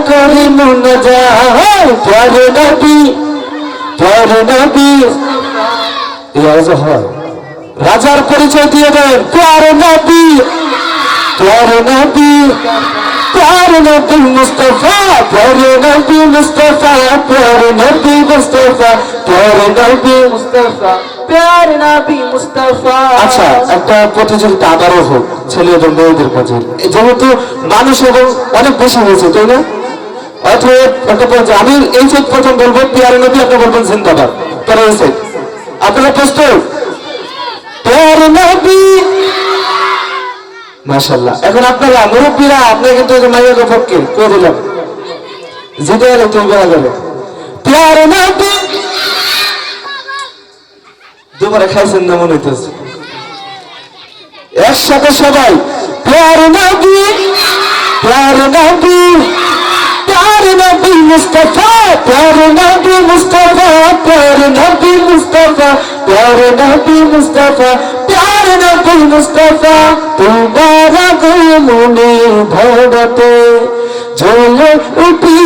করি মুনাজাত প্যারে নবী ইয়াজ হয় রাজার পরিচয় দিয়ে দেন প্যারে নবী মুস্তাফা প্যারে নবী মুস্তাফা প্যারে নবী মুস্তাফা প্যারে নবী মুস্তাফা প্যারে নবী মুস্তাফা। আচ্ছা, একটা প্রতিযোগিতা আবারও হোক ছেলে এবং মেয়েদের মাঝে, যেহেতু মানুষ এবং অনেক বেশি হয়েছে তাই না, অথবা একটা পর্যায়ে আমি এই সেট প্রথম বলবো প্যারে নবী, আপনি বলবেন জিন্দাবাদ। পরের সেট আপনারা প্রস্তুত? প্যারে নবী মাশাআল্লাহ। এখন আপনারা মুরব্বীরা আপনি কিন্তু মাইয়াকে পক্ষে করে দিলাম জিতে গেলে তুমি বেড়া যাবে। প্যারে নবী দুবারে খাইছেন না মনে হইতেছে, একসাথে সবাই প্যারে নবী মুস্তাফা প্যারে নবী মুস্তাফা প্যারে নবী মুস্তাফা প্যারে নবী মুস্তাফা প্যারে নবী মুস্তাফা। তোমার আগমনে ভরতে ঝলে উঠি